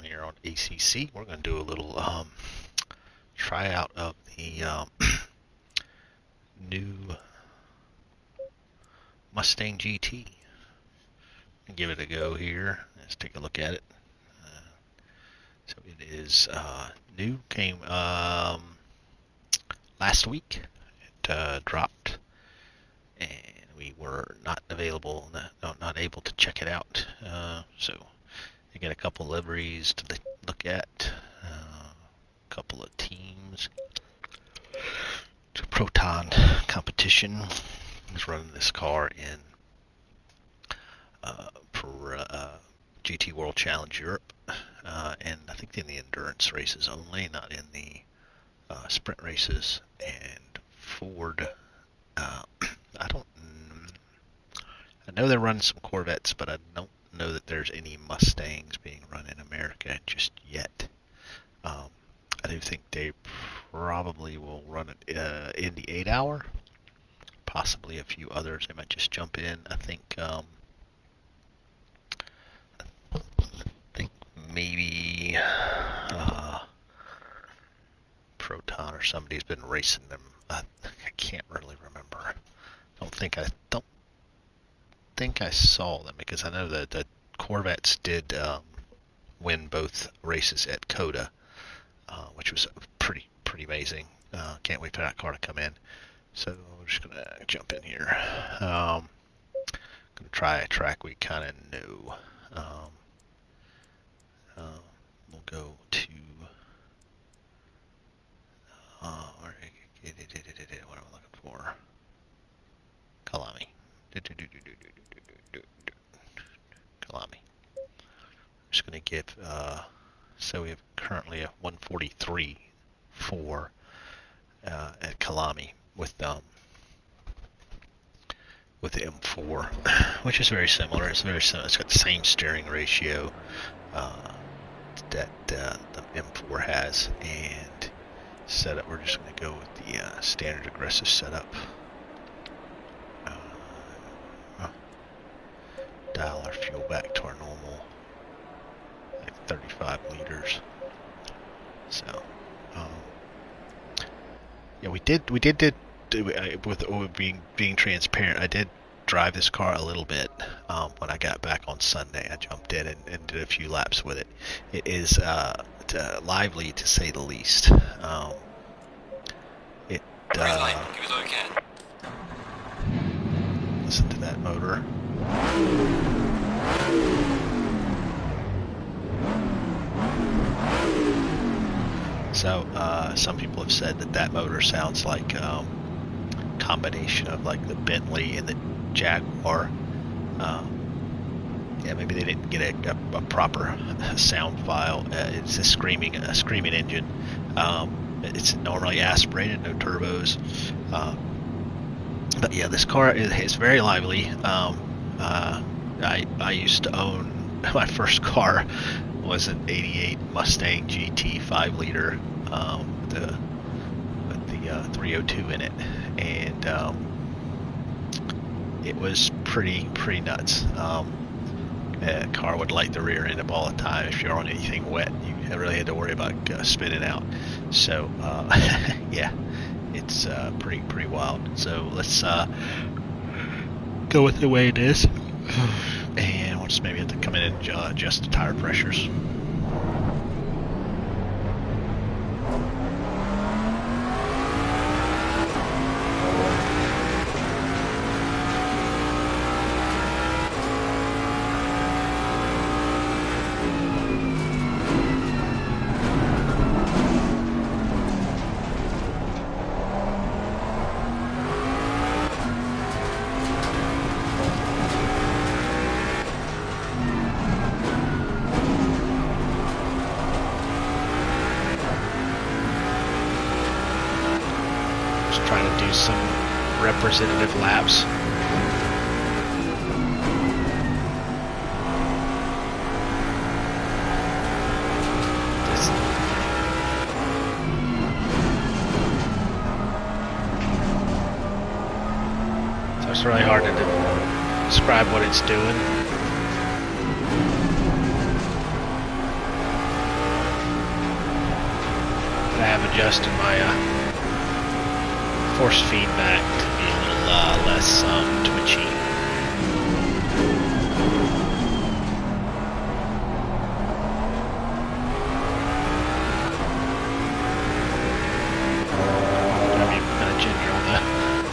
here on ACC. We're going to do a little tryout of the new Mustang GT. Give it a go here. Let's take a look at it. So it is new. Came last week. It dropped, and we were not available, not able to check it out. So you get a couple liveries to look at, a couple of teams. It's a Proton competition. Is running this car in for GT World Challenge Europe, and I think in the endurance races only, not in the sprint races. And Ford, I know they're running some Corvettes, but I don't know that there's any Mustangs being run in America just yet. I do think they probably will run it in the 8-hour, possibly a few others. They might just jump in. I think maybe Proton or somebody's been racing them. I can't really remember. I don't think I saw them, because I know that the Corvettes did win both races at COTA, which was pretty amazing. Can't wait for that car to come in. So we're just gonna jump in here. Gonna try a track we kind of know. We'll go to what am I looking for? Kalami. Kalami. I'm just gonna give. So we have currently a 143 for at Kalami with the M4, which is very similar. It's very similar. It's got the same steering ratio that the M4 has, and setup. We're just going to go with the standard aggressive setup. Dial our fuel back to our normal, like 35 liters. So, yeah, we did with being transparent. I did drive this car a little bit when I got back on Sunday. I jumped in and did a few laps with it. It is lively, to say the least. Listen to that motor. So some people have said that motor sounds like combination of like the Bentley and the Jaguar. Yeah, maybe they didn't get a proper sound file. It's a screaming engine. It's normally aspirated, no turbos. But yeah, this car is very lively. I used to own, my first car was an '88 Mustang GT 5-liter with the 302 in it, and it was pretty nuts. The car would light the rear end up all the time. If you're on anything wet, you really had to worry about spinning out. So yeah, it's pretty wild. So let's go with the way it is, and we'll just maybe have to come in and adjust the tire pressures. Trying to do some representative laps. So it's really hard to describe what it's doing. I have adjusted my force feedback to be a little less twitchy.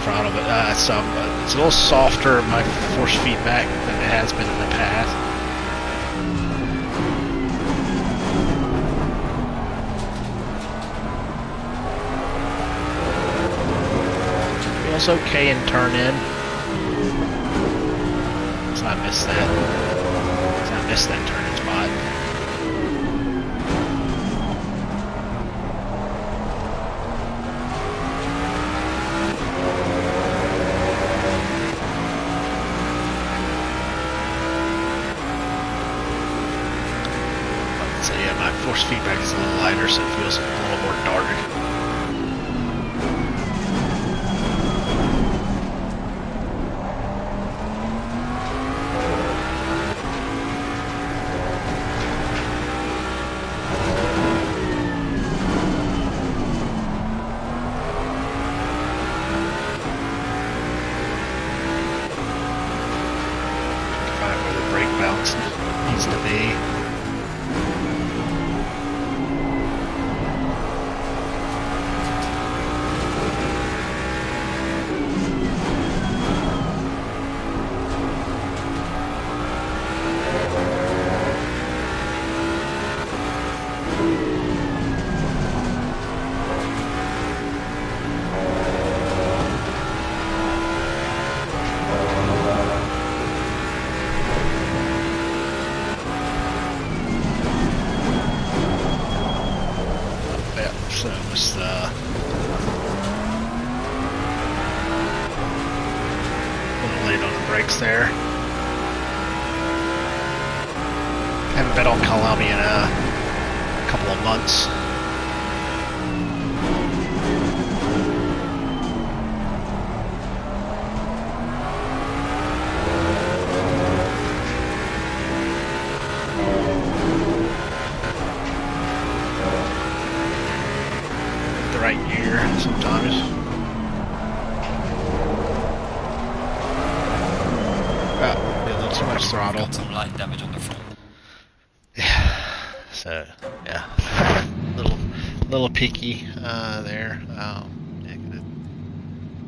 Throttle, but it's a little softer my force feedback than it has been in the past. Feels okay in turn in. So I missed that. So I missed that turn in spot. So yeah, my force feedback is a little lighter, so it feels a little more dark. Find where the brake balance needs to be. So it was a little late on the brakes there. Haven't been on Kalami in a couple of months. Right gear sometimes. Oh, a little too much throttle. Got some light damage on the front. Yeah. So yeah, little peaky there. Yeah,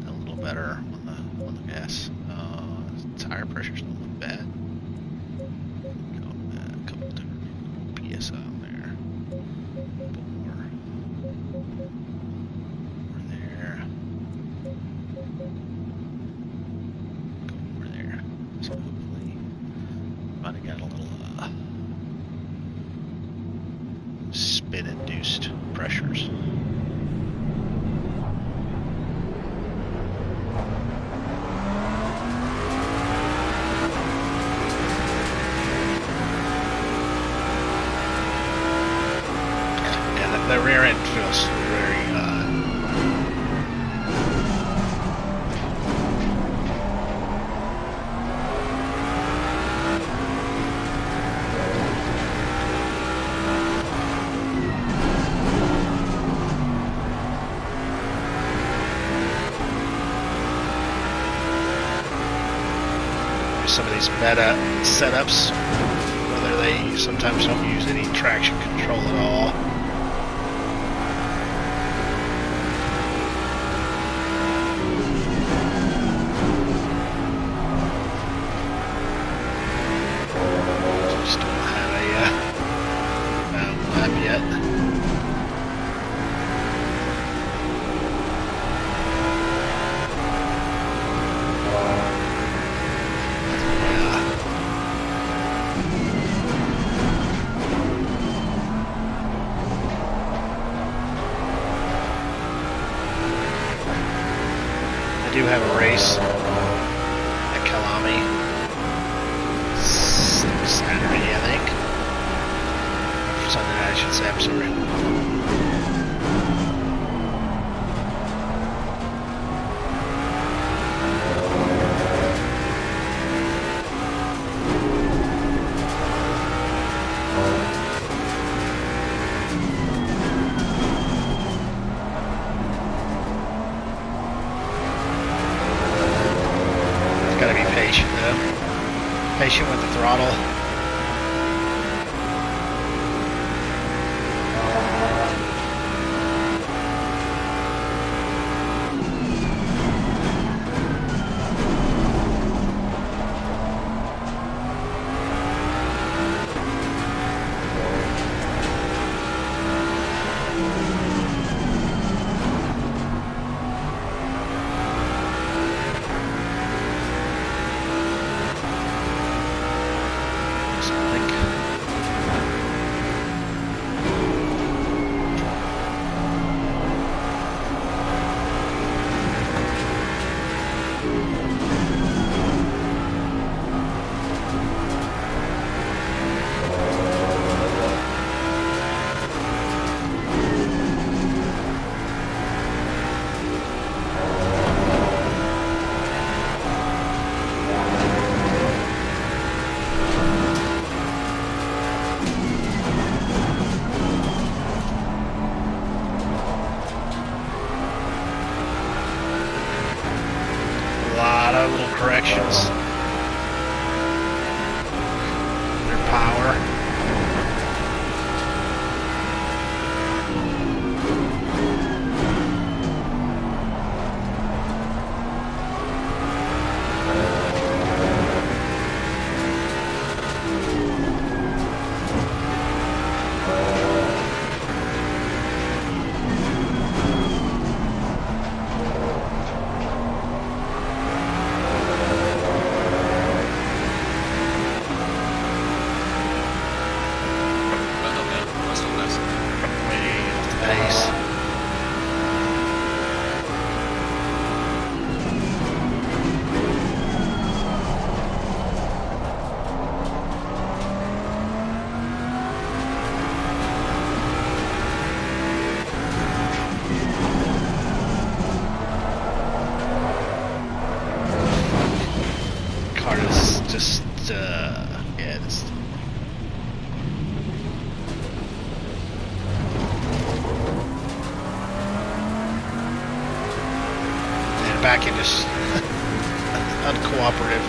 a little better on the gas. Tire pressure's not look bad. A couple PSI on there. So hopefully might have got a little spin-induced pressures. Yeah, the rear end feels very some of these meta setups, whether they sometimes don't use any traction control at all. Just don't have a lap yet. I do have a race at Kalami Saturday, I think. Or Sunday night, I should say. I'm sorry. throttle. Corrections. Their power. Yeah, this. And back into uncooperative.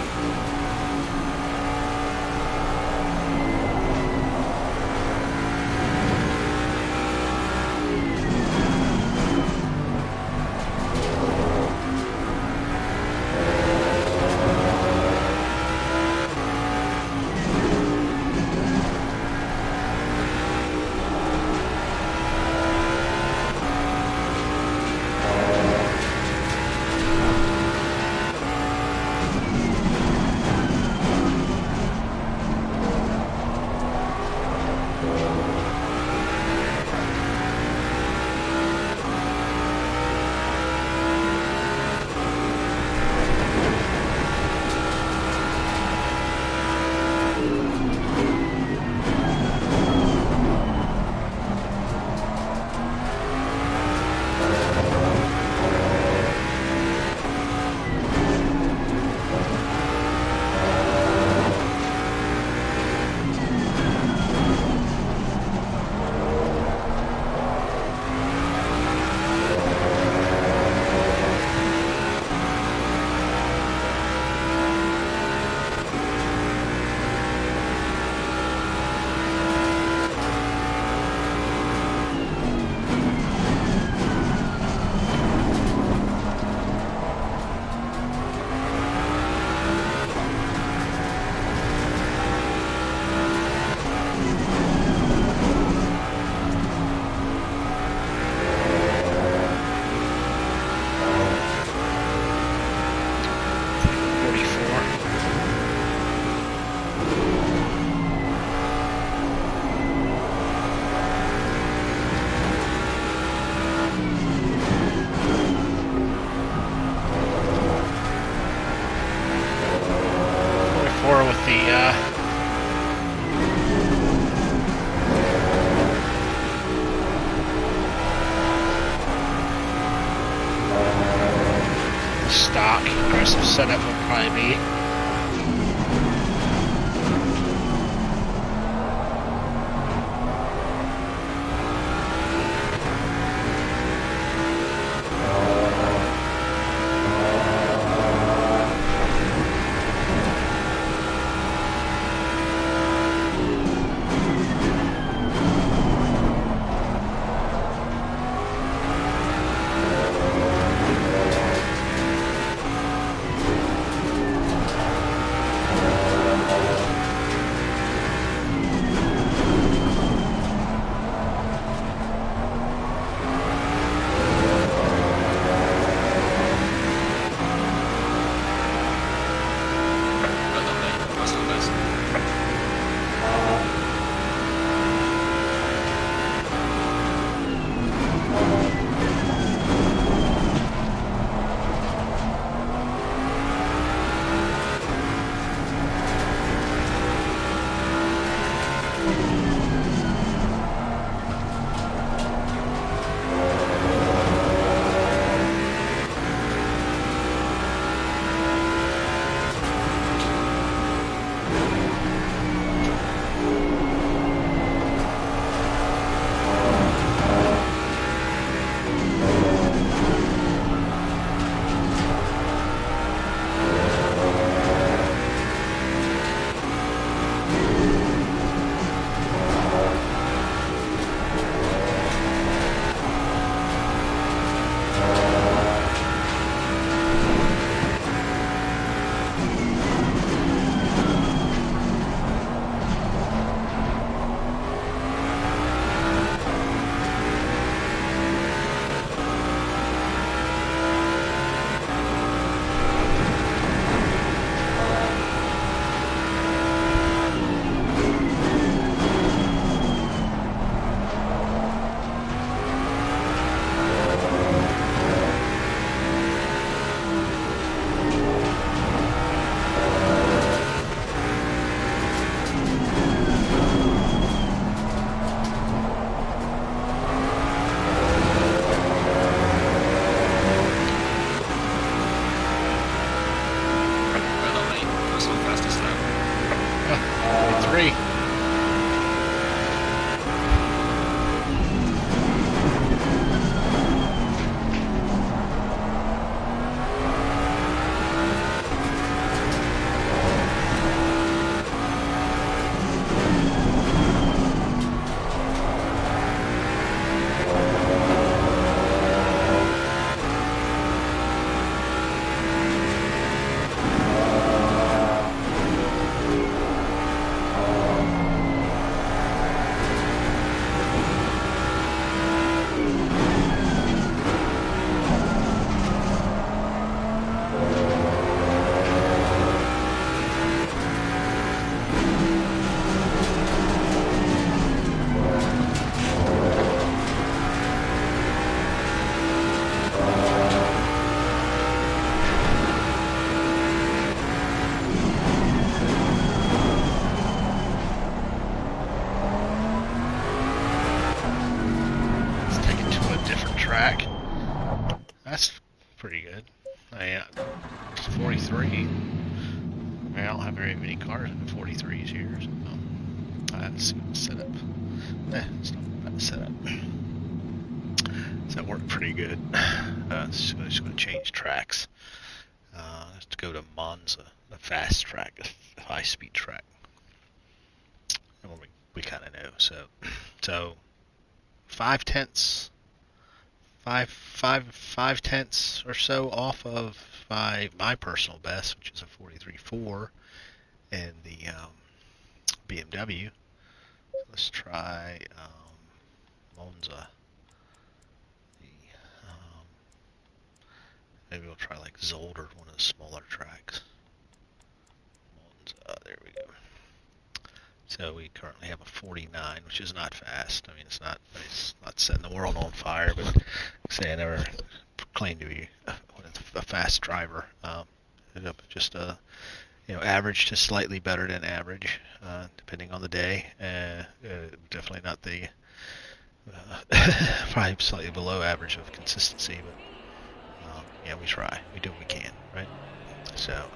Stock aggressive setup will probably be. track. That's pretty good. It's 43. I mean, I don't have very many cars in the 43s here, so let's see the setup. It's not bad setup. So that worked pretty good. So I'm just going to change tracks. Let's go to Monza, the fast track, the high-speed track. And we kind of know. So 5/10 or so off of my personal best, which is a 43.4, and the BMW. So let's try Monza. Maybe we'll try like Zolder, one of the smaller tracks. Monza, there we go. So we currently have a 49, which is not fast. I mean, it's not setting the world on fire, but say I never claimed to be a fast driver. Just average to slightly better than average, depending on the day. Definitely not the probably slightly below average of consistency, but yeah, we try. We do what we can, right? So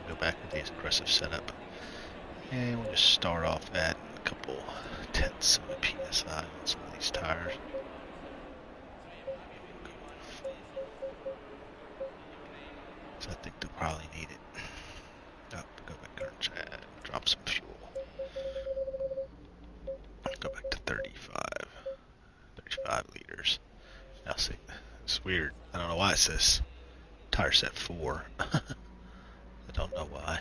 go back to the aggressive setup. And we'll just start off at a couple tenths of a PSI on some of these tires. So I think they'll probably need it. Oh, go back and drop some fuel. Go back to 35 liters. Now see, it's weird. I don't know why it says tire set 4. I don't know why.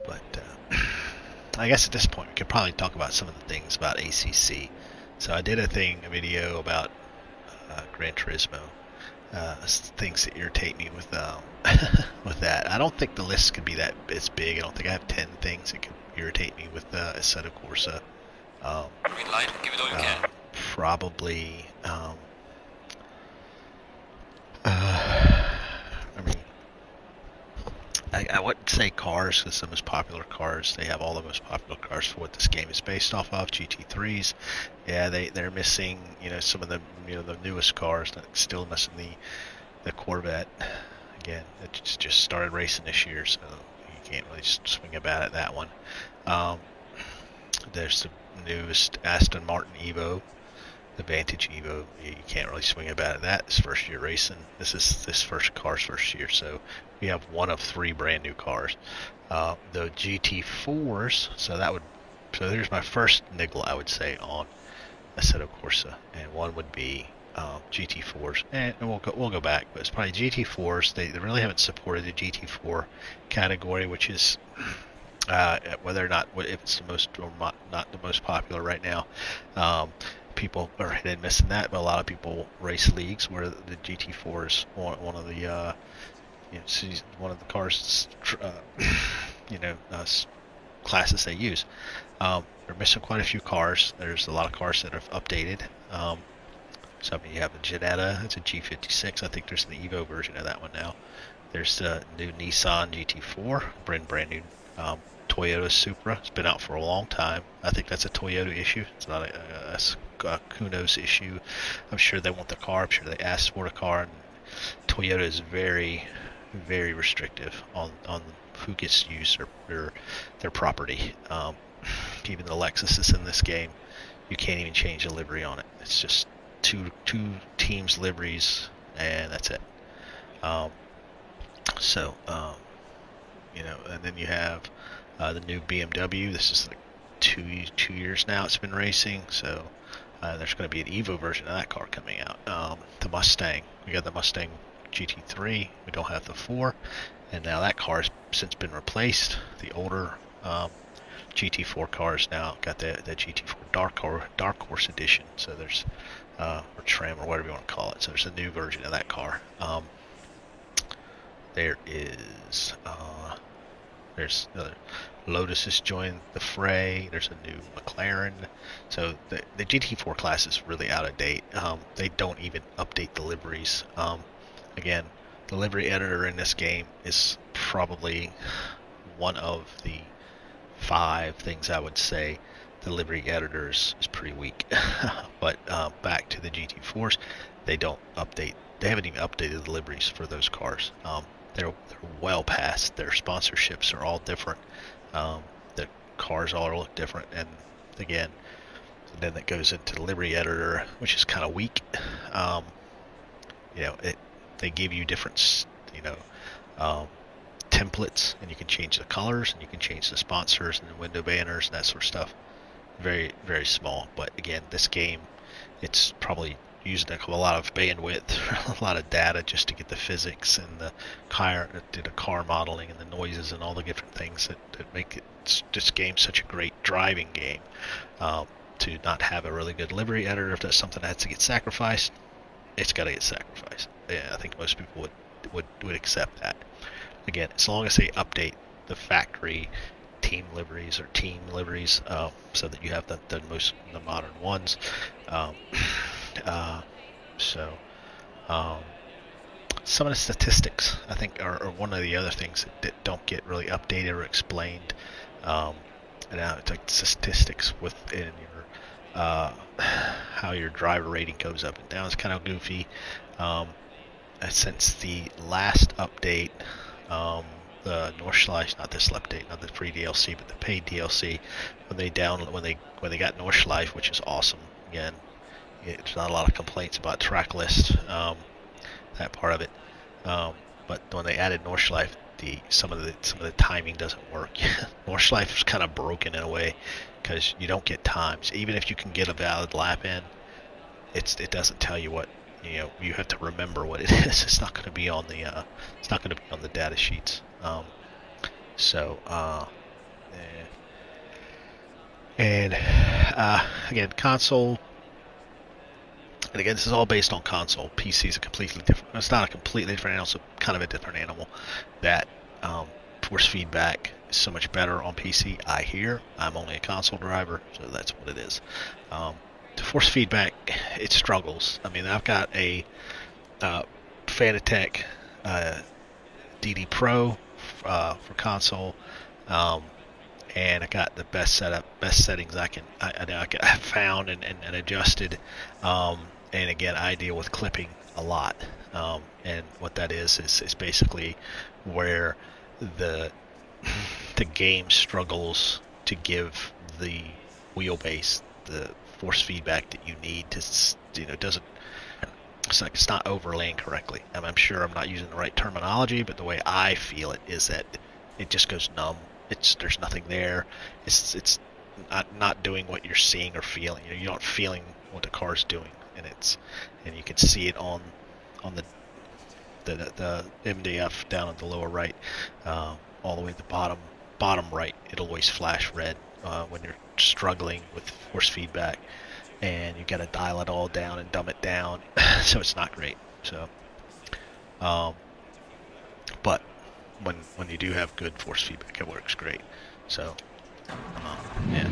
But I guess at this point we could probably talk about some of the things about ACC. So I did a video about Gran Turismo, things that irritate me with with that. I don't think the list could be that it's big. I don't think I have 10 things that could irritate me with Assetto Corsa. Green light, give it all you can. Probably. I mean, I wouldn't say cars because the most popular cars, they have all the most popular cars for what this game is based off of. GT3s, yeah, they're missing, some of the the newest cars. Still missing the Corvette. Again, it just started racing this year, so you can't really swing a bat at that one. There's the newest Aston Martin Evo, the Vantage Evo. You can't really swing a bat at that. It's first year racing. This is this car's first year, so we have one of 3 brand new cars. The GT4s. So there's my first niggle, I would say, on Assetto Corsa, and one would be GT4s, and we'll go back, but it's probably GT4s. They really haven't supported the GT4 category, which is whether or not if it's the most or not the most popular right now. People are hit and miss in that, but a lot of people race leagues where the GT4 is one of the one of the cars classes they use. They're missing quite a few cars. There's a lot of cars that have updated. So you have a Jetta, it's a G56. I think there's the Evo version of that one now. There's the new Nissan GT4, brand new Toyota Supra. It's been out for a long time. I think that's a Toyota issue. It's not a Kuno's issue. I'm sure they want the car. I'm sure they asked for the car. And Toyota is very, very restrictive on who gets to use their property. Even the Lexus is in this game. You can't even change the livery on it. It's just two teams' liveries, and that's it. And then you have the new BMW. This is like two years now it's been racing, so there's going to be an Evo version of that car coming out. The Mustang, we got the Mustang GT3, we don't have the 4, and now that car has since been replaced. The older GT4 cars now got the GT4 Dark Horse Edition, so there's or trim or whatever you want to call it. So there's a new version of that car. There is there's Lotus has joined the fray. There's a new McLaren. So the GT4 class is really out of date. They don't even update the liveries. Again, the livery editor in this game is probably one of the 5 things I would say the livery editor is pretty weak. But back to the GT4s, they don't update. They haven't even updated the liveries for those cars. They're well past. Their sponsorships are all different. The cars all look different, and again, then it goes into the livery editor, which is kind of weak. They give you different, templates, and you can change the colors, and you can change the sponsors and the window banners and that sort of stuff. Very, very small, but again, this game, it's probably using a lot of bandwidth, a lot of data just to get the physics and the car modeling and the noises and all the different things that make this game such a great driving game. To not have a really good livery editor, if that's something that has to get sacrificed, it's got to get sacrificed. Yeah, I think most people would accept that. Again, as long as they update the factory team liveries or team liveries, so that you have the modern ones. Some of the statistics, I think, are one of the other things that don't get really updated or explained. And now it's like statistics within your how your driver rating goes up and down. It's kind of goofy. Since the last update, the Nordschleife, not this update, not the free DLC, but the paid DLC, when they got Nordschleife, which is awesome. Again, there's not a lot of complaints about track list, that part of it. But when they added Nordschleife, some of the timing doesn't work. Nordschleife is kind of broken in a way because you don't get times. Even if you can get a valid lap in, it doesn't tell you what you have to remember what it is. It's not going to be on the data sheets. Again, console. And again, this is all based on console. PC is a completely different. It's not a completely different animal. It's kind of a different animal. That force feedback is so much better on PC. I hear. I'm only a console driver, so that's what it is. The force feedback, it struggles. I mean, I've got a Fanatec DD Pro for console, and I got the best settings I have found and adjusted. And again, I deal with clipping a lot, and what that is basically where the game struggles to give the wheelbase the force feedback that you need to, it's not overlaying correctly. I'm sure I'm not using the right terminology, but the way I feel it is that it just goes numb. There's nothing there. It's not doing what you're seeing or feeling. You're not feeling what the car's doing, and you can see it on the MDF down at the lower right, all the way to the bottom right. It'll always flash red when you're struggling with force feedback, and you got to dial it all down and dumb it down. So it's not great. So, but when you do have good force feedback, it works great. So, yeah.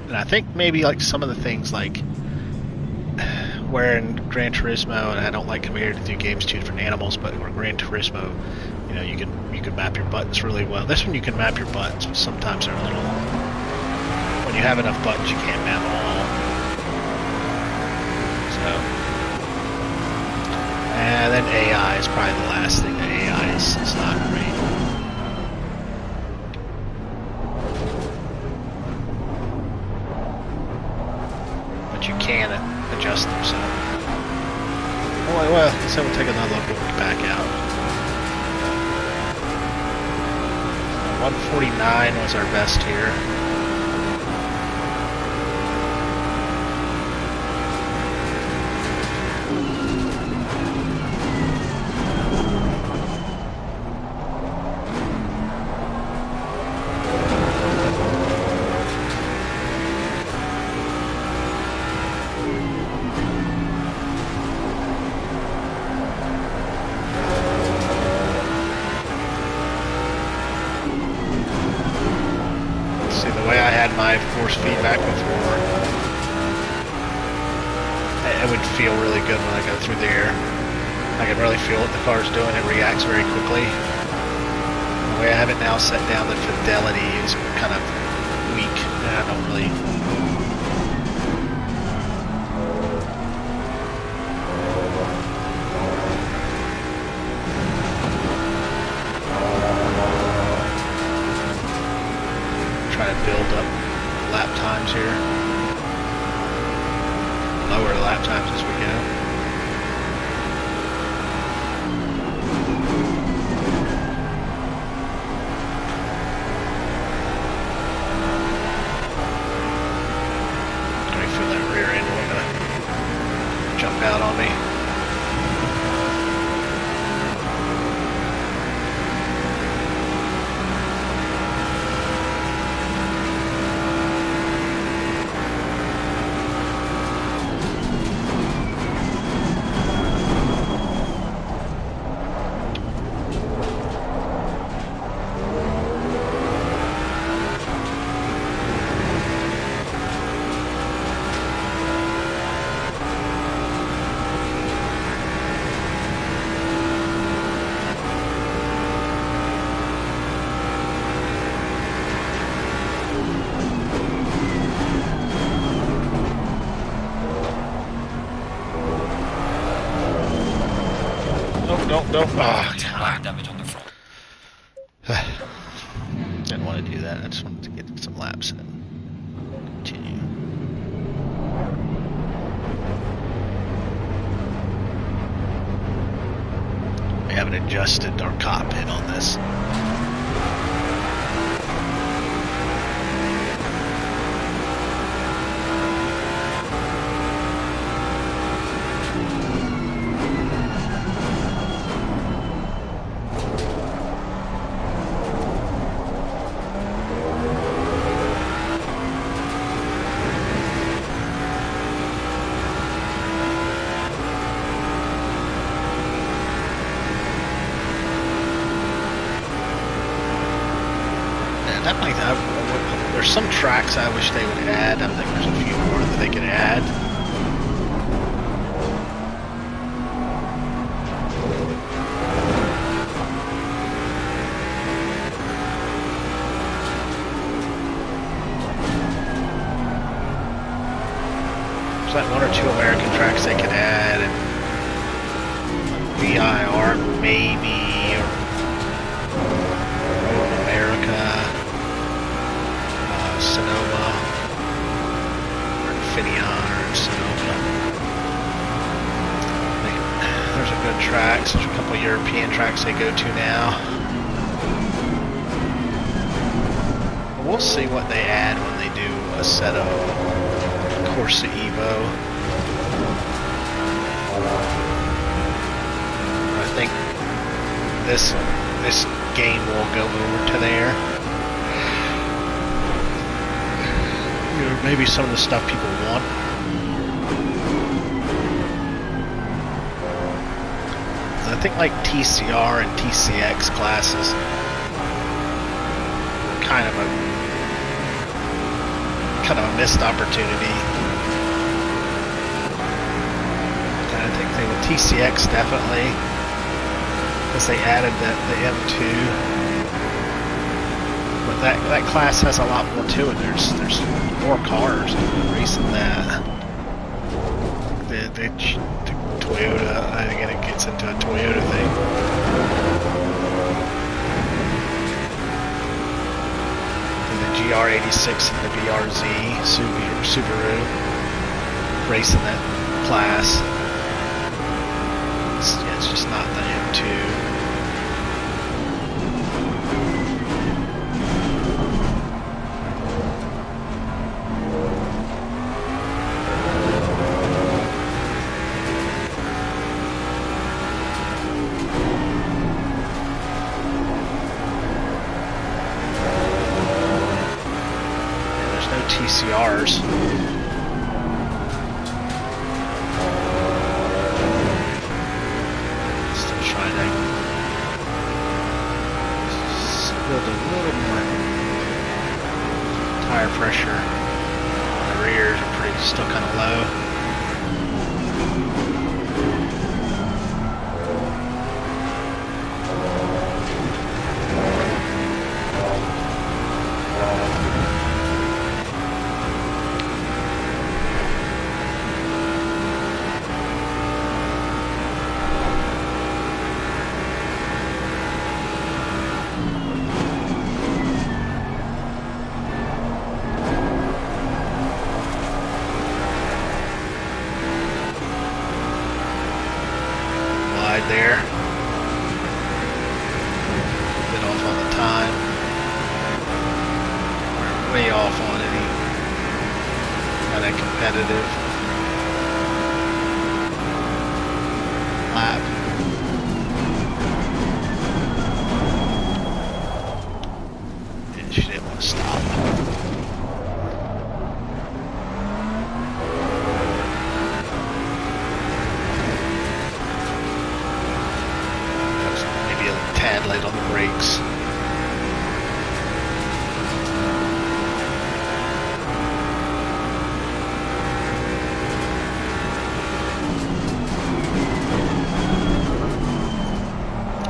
And I think maybe like some of the things like where in Gran Turismo, and I don't like comparing the two games, two different animals, but where Gran Turismo, you can map your buttons really well. This one you can map your buttons, but sometimes they're a little. When you have enough buttons, you can't map them all. So, and then AI is probably the last thing. The AI is not great. But you can adjust them. So, so we'll take another look when we back out. 149 was our best here. My force feedback before, it would feel really good when I go through the air. I can really feel what the car's doing. It reacts very quickly. The way I have it now set down, the fidelity is kind of weak. don't really. Try to build up lap times here. Lower the lap times as we go. Out on me. Don't. Oh, damage on the front. Didn't want to do that. I just wanted to get some laps in. Continue. We haven't adjusted our cockpit on this. There's some tracks I wish they would add. I think there's a few more that they could add. There's like one or two American tracks they could add, and VIR maybe, or Road America. Sonoma, or Infineon, or Sonoma. There's a good tracks. There's a couple European tracks they go to now. But we'll see what they add when they do a set of Corsa Evo. I think this game will go over to there. Maybe some of the stuff people want. I think like TCR and TCX classes were kind of a missed opportunity. And I think they with TCX definitely, because they added the M2. But that class has a lot more to it. There's more cars racing that. The Toyota, I think it gets into a Toyota thing. And the GR86 and the VRZ Subaru racing that class. It's just not the M2. TCRs. Still trying to build a little more tire pressure on the rears. Are pretty still kind of low. good there. Bit off on the time. We're way off on any kind of competitive lap. And she didn't want to stop. Tad late on the brakes.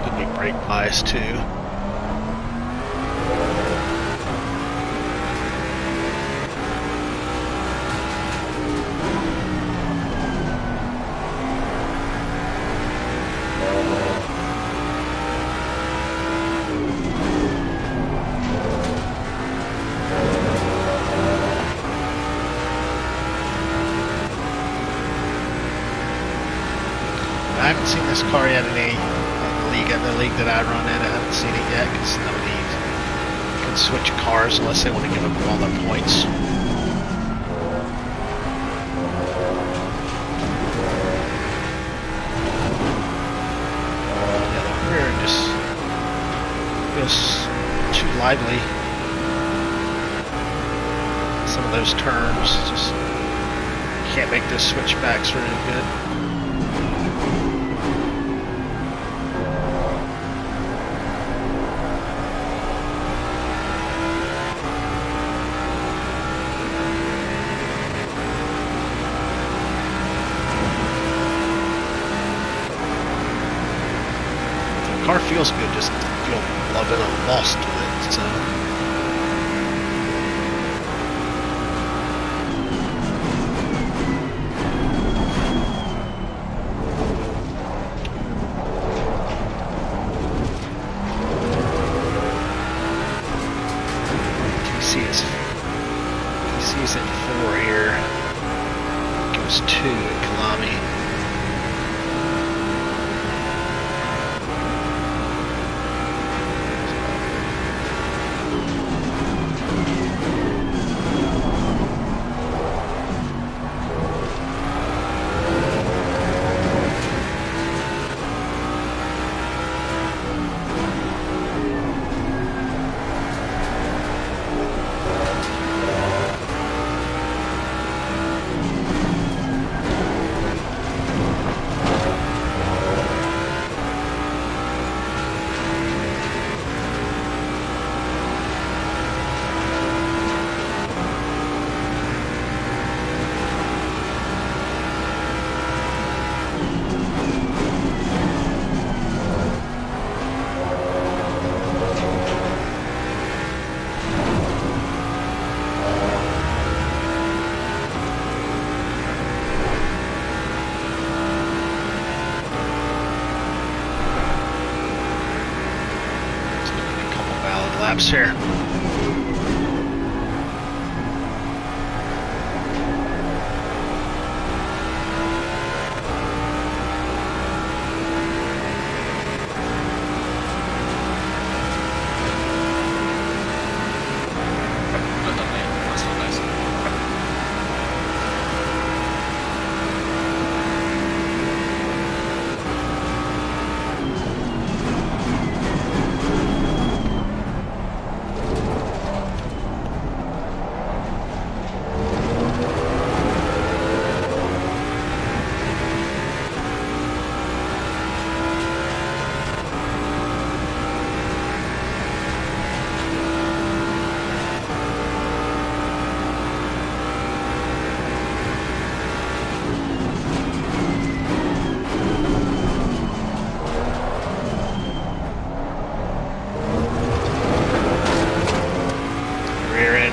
Could be brake bias too. I haven't seen this car yet in the league that I run in. I haven't seen it yet because nobody can switch cars unless they want to give up all their points. Yeah, the rear just feels too lively. Some of those turns just can't make those switchbacks really good. The car feels good, just feel a little bit lost with it, so. TC's at 4 here, goes 2 at Kalami. Laps here.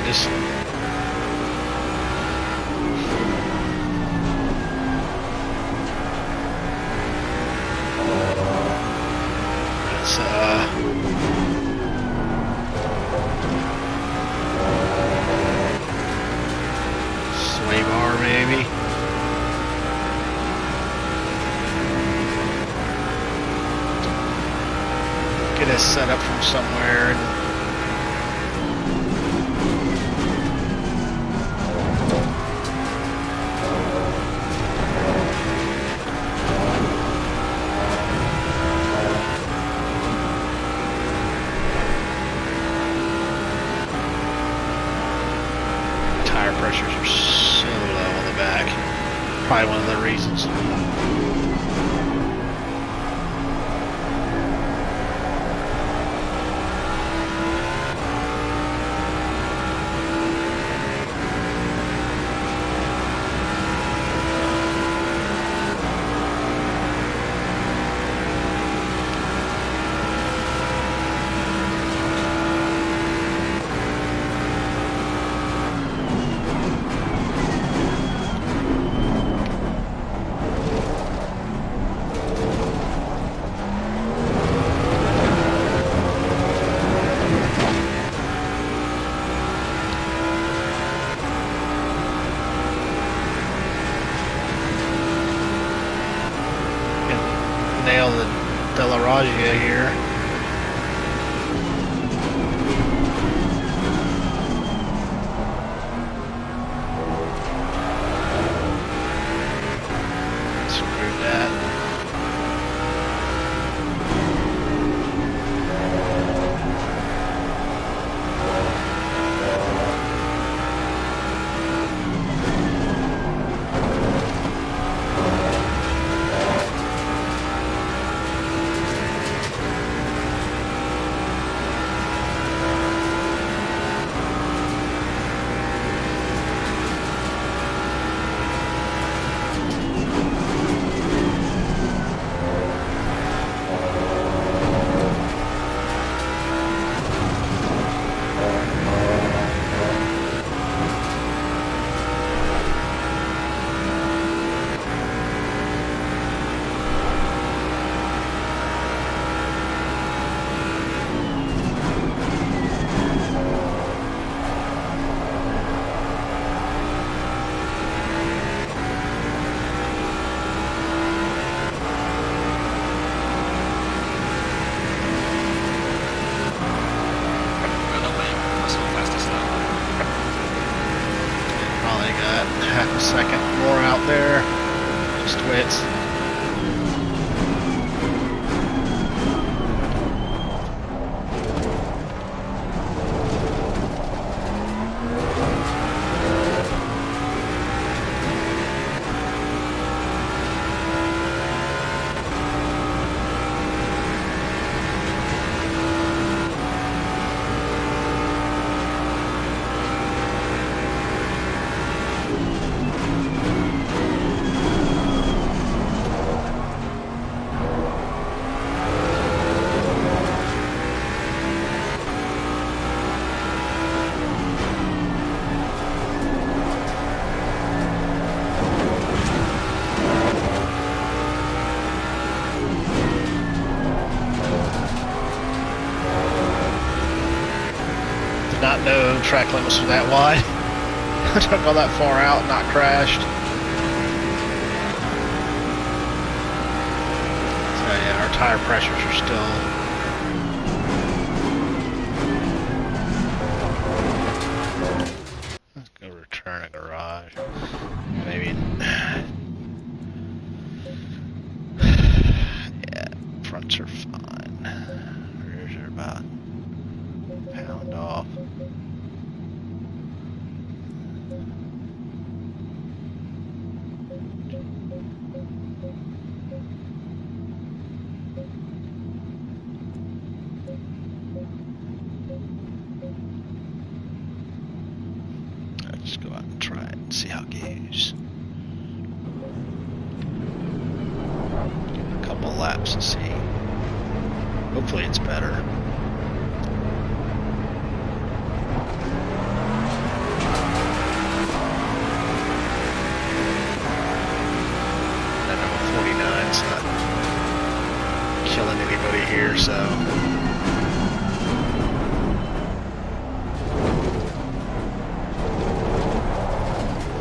Just it's sway bar maybe. this set up from somewhere. And tire pressures are so low on the back. Probably one of the reasons. Nail the Delarogia here. Screw that. Half a second more out there. Just wits. Not know track limits were that wide. I took all that far out, not crashed. So yeah, our tire pressures are still. Let's go return a garage. Maybe. Yeah, fronts are fine. Rears are about pound off. Let's go out and try it and see how it goes. Give it a couple laps and see. Hopefully it's better. I know 49's not killing anybody here, so.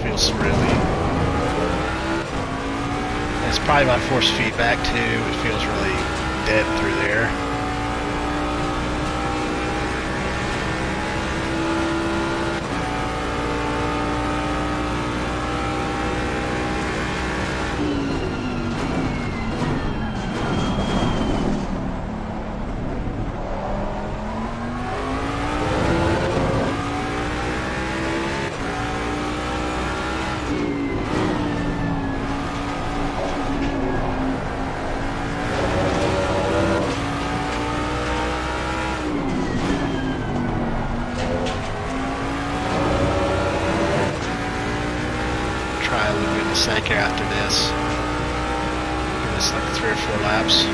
Feels really. It's probably my force feedback too. It feels really dead through there. we'll be in the second after this. Give us like 3 or 4 laps.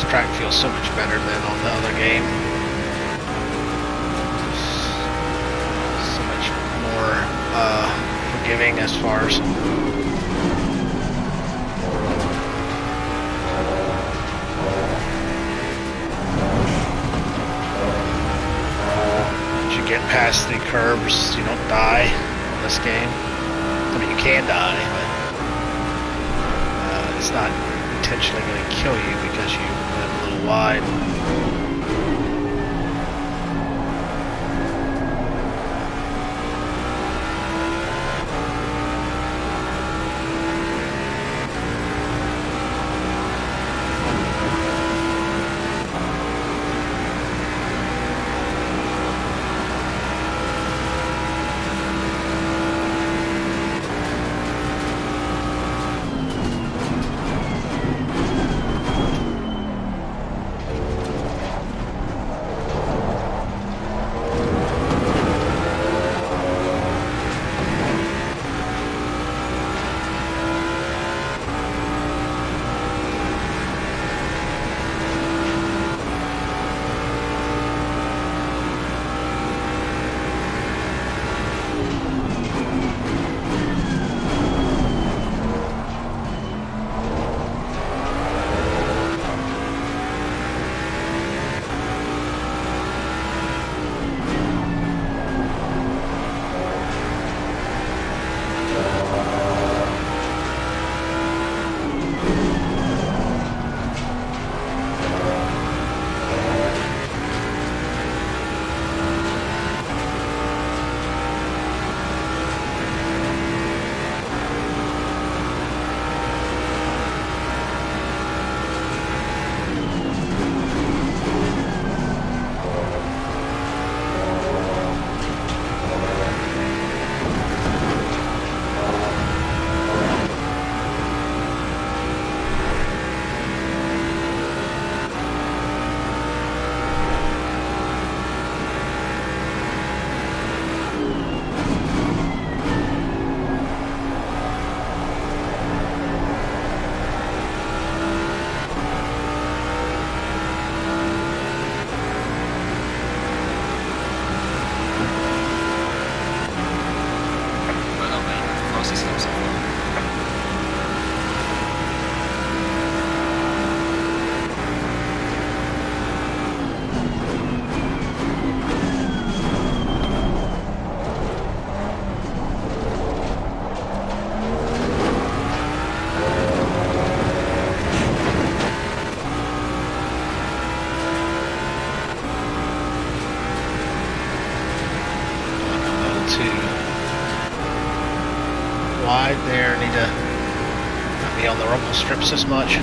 Track feels so much better than on the other game. So much more forgiving as far as once you get past the curbs, you don't die in this game. I mean, you can die, but it's not intentionally going to kill you because you went a little wide. too wide there. Need to not be on the rumble strips as much.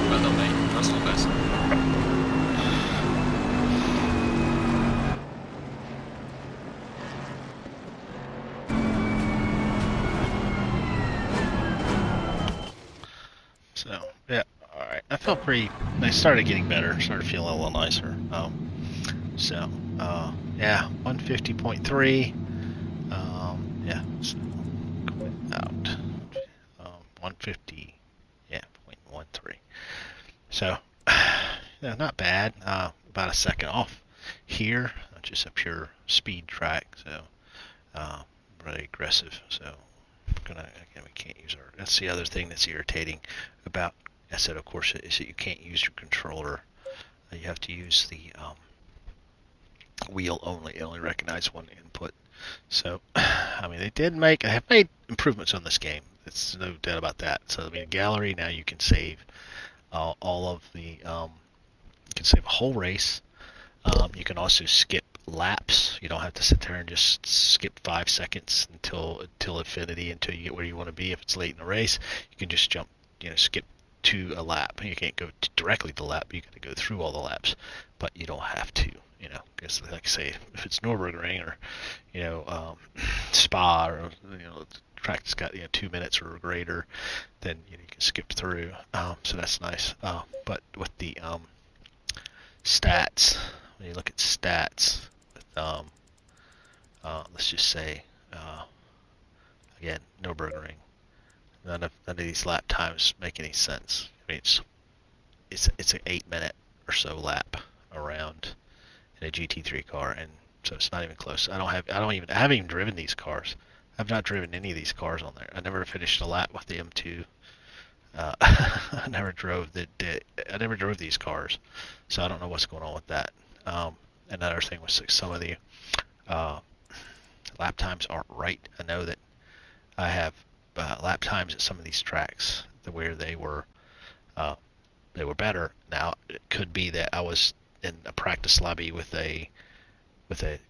Well done, mate. That's all best. So, yeah, alright. I felt pretty, I started getting better, started feeling a little nicer. Yeah, 150.3. Yeah, so, going out. 150, yeah, 0.13. So, yeah, not bad. About a second off here, just a pure speed track, so, really aggressive. So, again, we can't use our, that's the other thing that's irritating about SED, of course, is that you can't use your controller. You have to use the wheel only. It only recognizes one input. So, I mean, I have made improvements on this game. There's no doubt about that. So, I mean, gallery, now you can save all of the, you can save a whole race. You can also skip laps. You don't have to sit there and just skip 5 seconds until infinity, until you get where you want to be. If it's late in the race, you can just jump, skip to a lap. You can't go directly to the lap. You got to go through all the laps, but you don't have to. Because like I say, if it's Nürburgring or Spa or the track that's got 2 minutes or greater, then you can skip through. So that's nice. But with the stats, when you look at stats, with, let's just say again, Nürburgring, none of these lap times make any sense. I mean, it's an 8-minute or so lap around in a GT3 car, and so it's not even close. I haven't even driven these cars. I've not driven any of these cars on there. I never finished a lap with the M2. I never drove these cars, so I don't know what's going on with that. Another thing was some of the lap times aren't right. I know that I have lap times at some of these tracks where they were better. Now it could be that I was in a practice lobby with a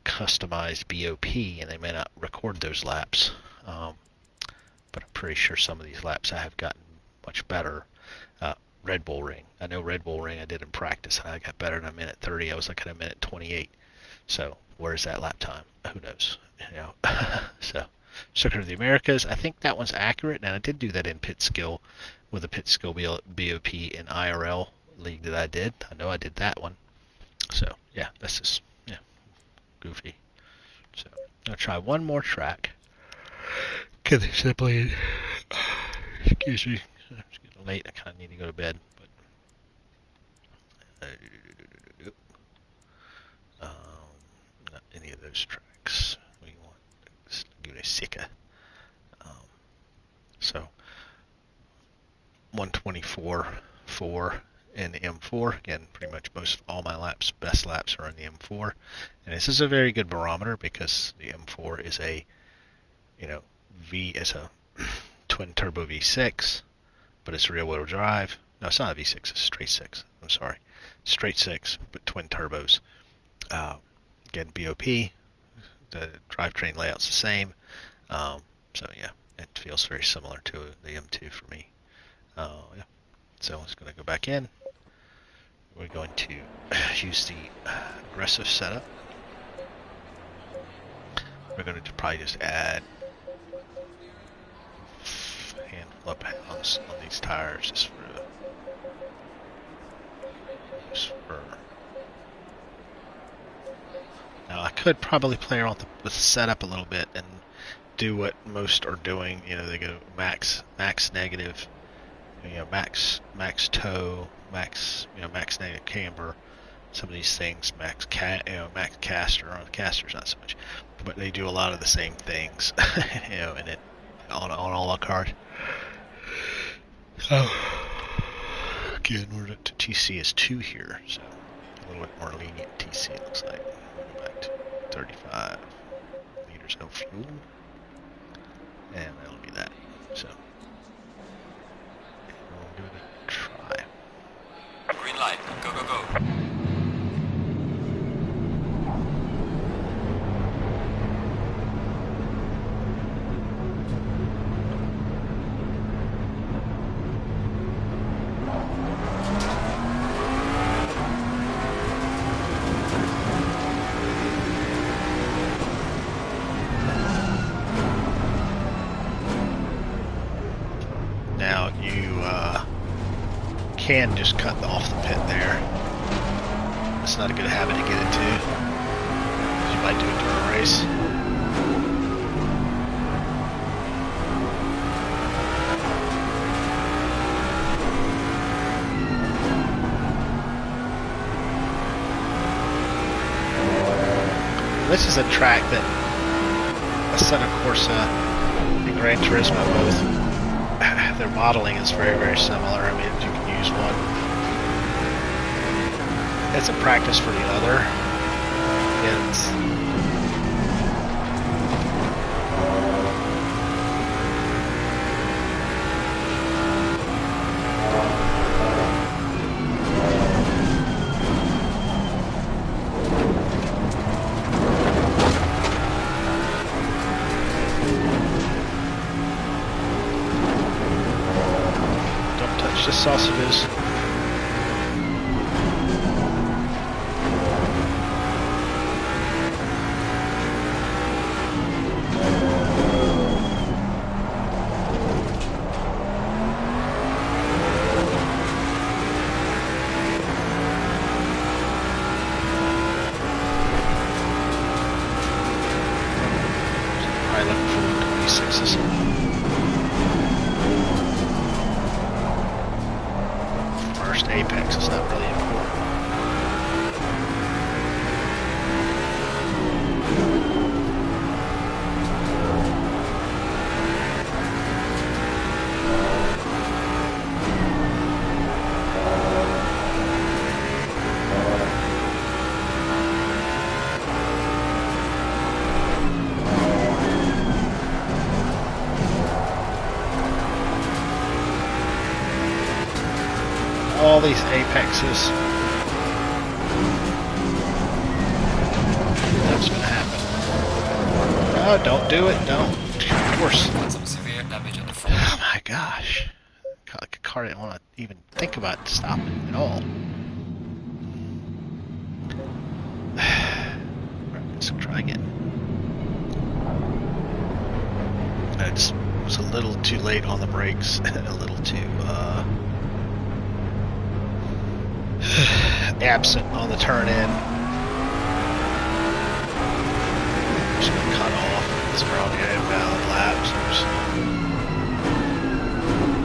customized BOP, and they may not record those laps. But I'm pretty sure some of these laps I have gotten much better. Red Bull Ring. I know Red Bull Ring I did in practice, and I got better than a minute 30. I was like at a minute 28. So where's that lap time? Who knows? So Circuit of the Americas, I think that one's accurate, and I did do that in pit skill with a pit skill BOP in IRL league that I did. I know I did that one. So yeah, this is goofy. So I'm gonna try one more track. Cause they simply, excuse me, it's getting late. I kind of need to go to bed. But not any of those tracks. We want Laguna Seca. So 124.4 in the M4. Again, pretty much all my best laps are in the M4. And this is a very good barometer because the M4 is a, is a twin turbo V6, but it's rear wheel drive. No, it's not a V6, it's straight 6. I'm sorry. Straight 6, but twin turbos. Again, BOP, the drivetrain layout's the same. So yeah, it feels very similar to the M2 for me. Yeah. So I'm just going to go back in. We're going to use the aggressive setup. We're going to probably just add a handful of pounds on these tires just for now. I could probably play around with the setup a little bit and do what most are doing. You know, they go max negative, max toe, max negative camber. Some of these things, max caster. On the caster's not so much, but they do a lot of the same things, and it on all our cars. So again, we're at TC is 2 here, so a little bit more lenient TC it looks like. We'll go back to 35 liters of fuel, and that'll be that. So we'll give it a try. Green light. Go, go, go. Now you can just cut off the pit there. It's not a good habit to get into. You might do it during a race. This is a track that Assetto Corsa and Gran Turismo both. Their modeling is very, very similar. I mean, you can use one. It's a practice for the other. The sausages. Probably looking for 126s. Apex is not really important. All these apexes. That's gonna happen. Oh, don't do it, don't. Of course. Some severe damage on the front. Oh my gosh. Like a car didn't want to even think about stopping at all. Let's try again. I just was a little too late on the brakes and a little too absent on the turn in. Just gonna cut off. This probably a invalid laps.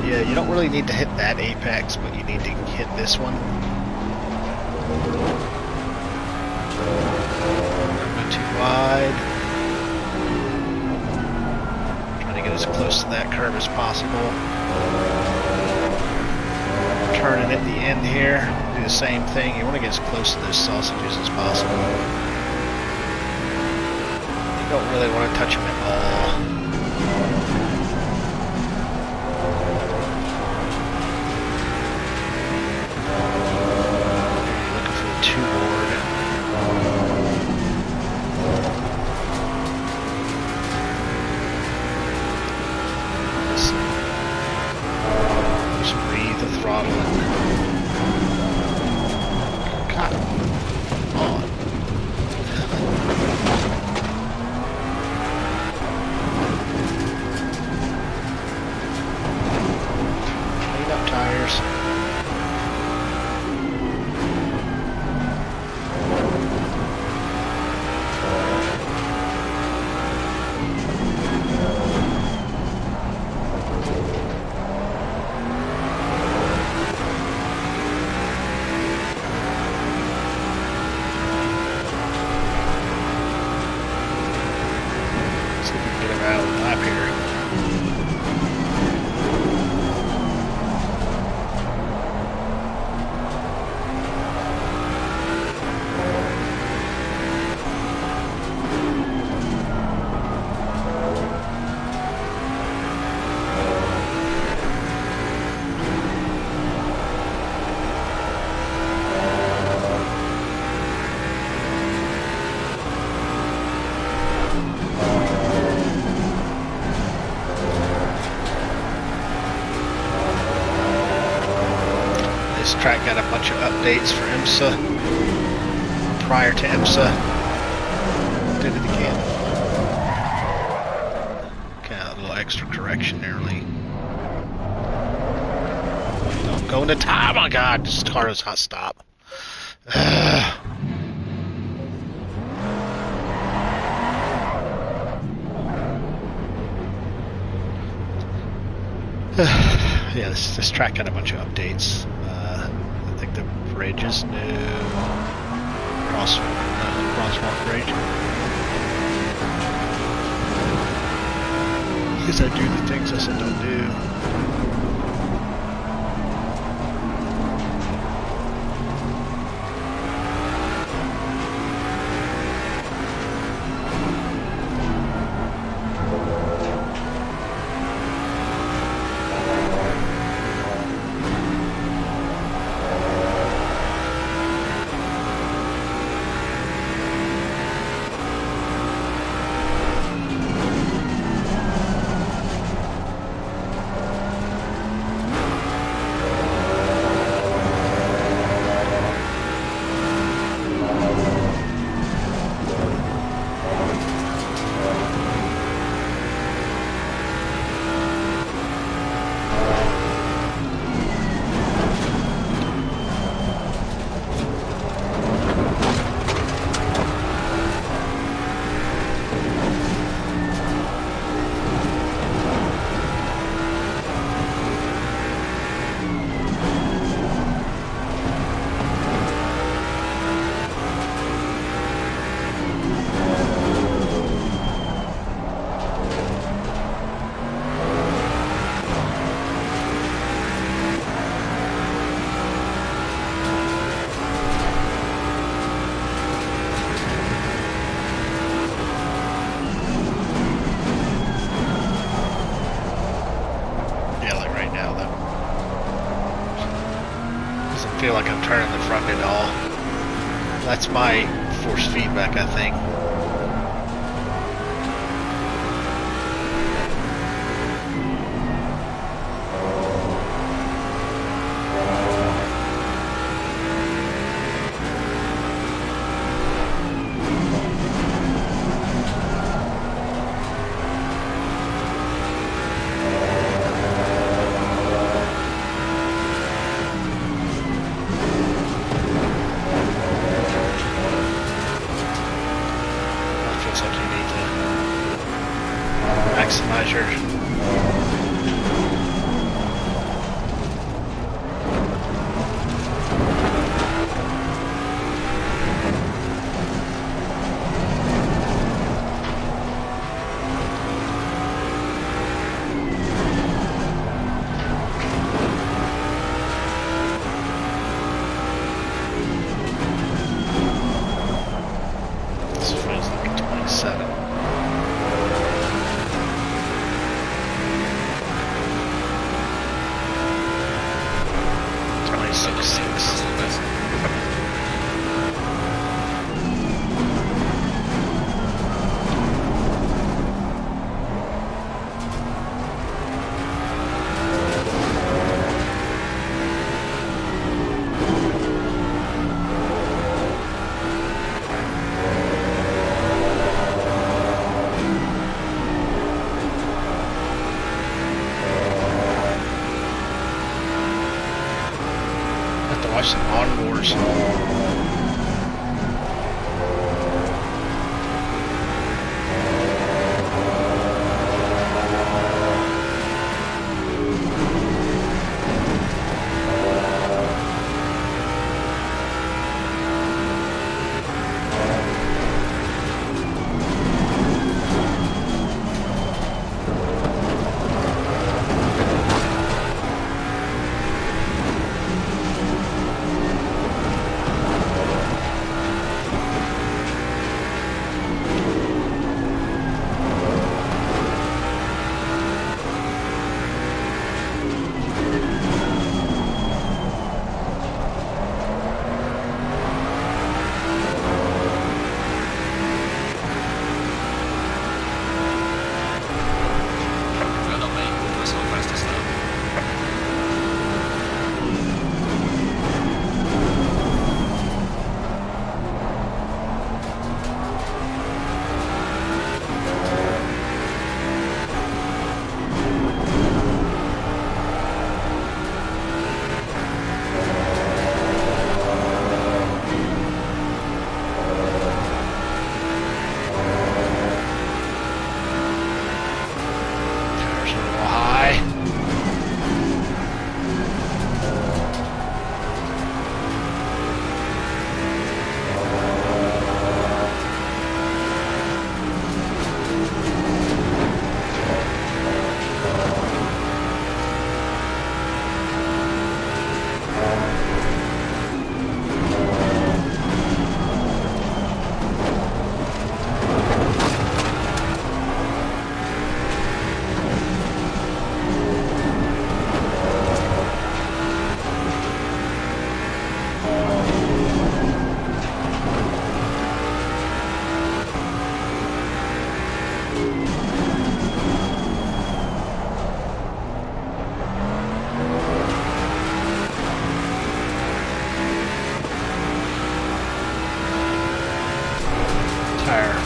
Yeah, you don't really need to hit that apex, but you need to hit this one. Not too wide. Trying to get as close to that curve as possible. Turning at the end here. Do the same thing. You want to get as close to those sausages as possible. You don't really want to touch them at all. You're looking for the 2 board. out of the lap here. This track got a bunch of updates for IMSA. Prior to IMSA, did it again. Okay, a little extra correction there, Lee. Don't go into time. Oh my God, this car does not stop. Yeah, this track got a bunch of updates. I think the bridge is new. Crosswalk bridge. Because I do the things I said don't do. Feel like I'm turning the front at all. That's my force feedback, I think. Maximize your this feels like a 27. Watch some onboards.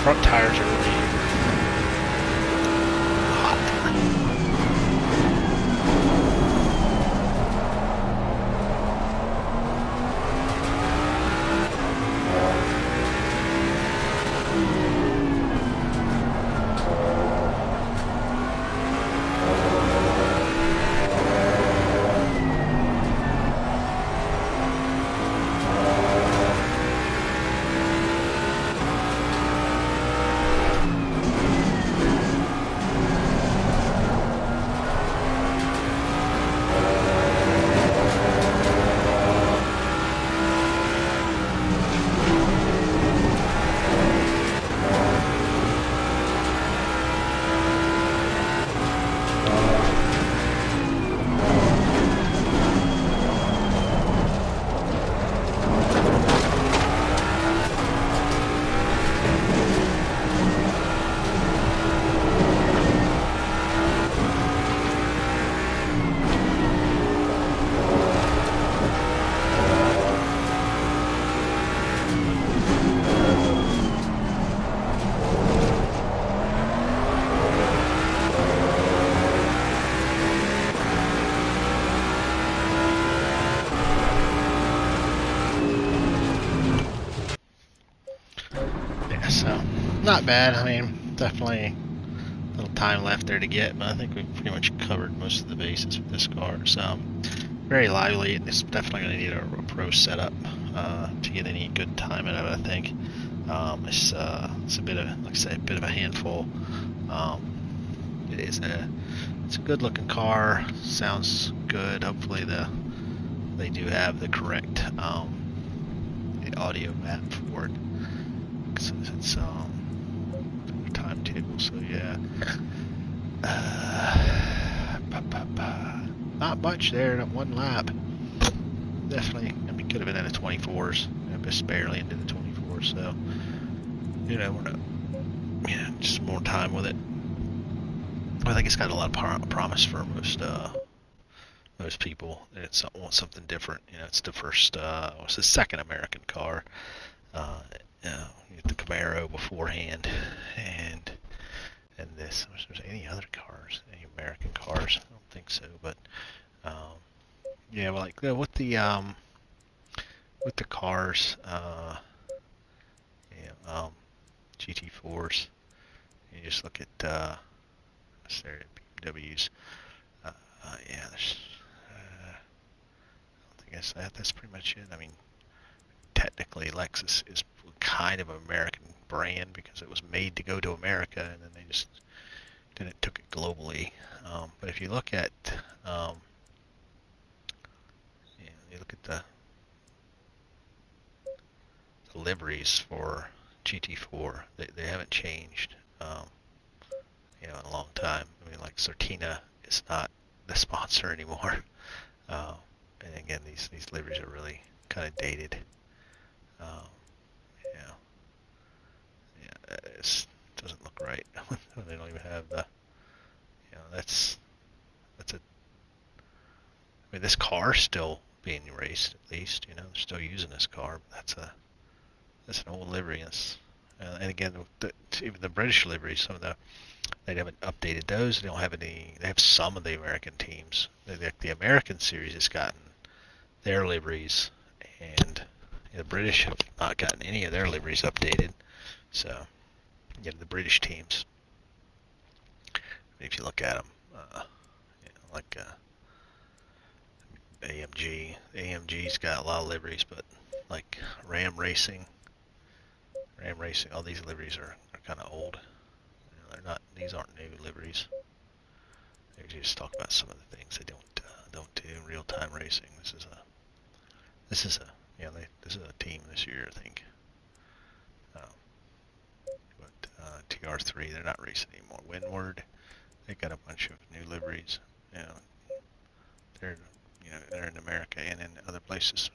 Front tires are really hot. So, not bad. I mean, definitely a little time left there to get, but I think we've pretty much covered most of the bases with this car. So, very lively. It's definitely going to need a pro setup to get any good time out of it, I think. It's a bit of, like I say, a bit of a handful. It's a good looking car. Sounds good. Hopefully they do have the correct the audio map for it. It's timetable, so yeah. Not much there, not one lap. Definitely, I mean, could have been in the 24s, just barely into the 24s. So, you know, we're not, just more time with it. I think it's got a lot of promise for most people. It's want something different. You know, it's the first, it's the second American car. The Camaro beforehand, and this. Was there any other cars? Any American cars? I don't think so. But yeah, well, like with the cars, GT4s. You just look at BMWs. Yeah, there's. I guess that's pretty much it. I mean, technically Lexus is kind of an American brand because it was made to go to America, and then they just took it globally. But if you look at the liveries for GT4, they haven't changed in a long time. I mean, like Certina is not the sponsor anymore. And again, these liveries are really kind of dated. It doesn't look right. They don't even have the, that's a, I mean, this car's still being raced, at least, they're still using this car, but that's an old livery. And again, even the British liveries, they haven't updated those. They don't have any, they have some of the American teams. The American series has gotten their liveries, and the British have not gotten any of their liveries updated. So, the British teams, if you look at them, like AMG's got a lot of liveries, but like Ram Racing, all these liveries are kind of old. They're not; these aren't new liveries. They just talk about some of the things they don't do in real-time racing. This is a team this year, I think. But TR3, they're not racing anymore. Windward, they got a bunch of new liveries. They're in America and in other places.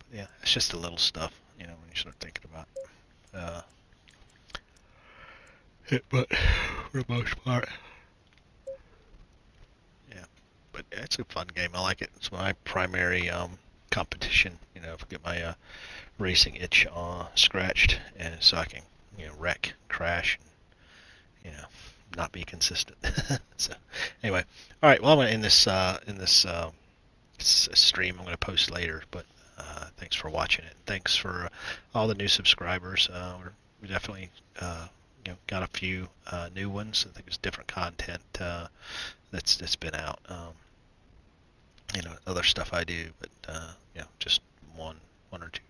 But yeah, it's just the little stuff, when you start thinking about it. But for the most part. Yeah, but it's a fun game. I like it. It's my primary competition. You know, get my racing itch scratched, and so I can wreck, crash, and not be consistent. So anyway, all right. Well, I'm gonna end this stream. I'm gonna post later, but thanks for watching it. Thanks for all the new subscribers. We definitely got a few new ones. I think it's different content that's been out. Other stuff I do, but just one or two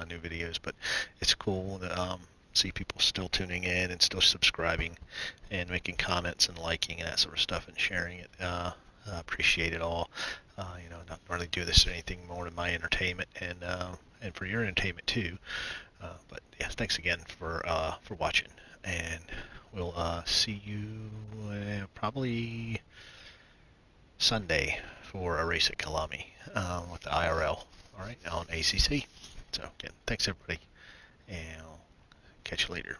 new videos. But it's cool to see people still tuning in and still subscribing and making comments and liking and that sort of stuff and sharing it. Appreciate it all. Not really do this anything more than my entertainment and for your entertainment too. But yeah, thanks again for watching, and we'll see you probably Sunday for a race at Kalami with the IRL. All right, on ACC. So again, thanks everybody, and I'll catch you later.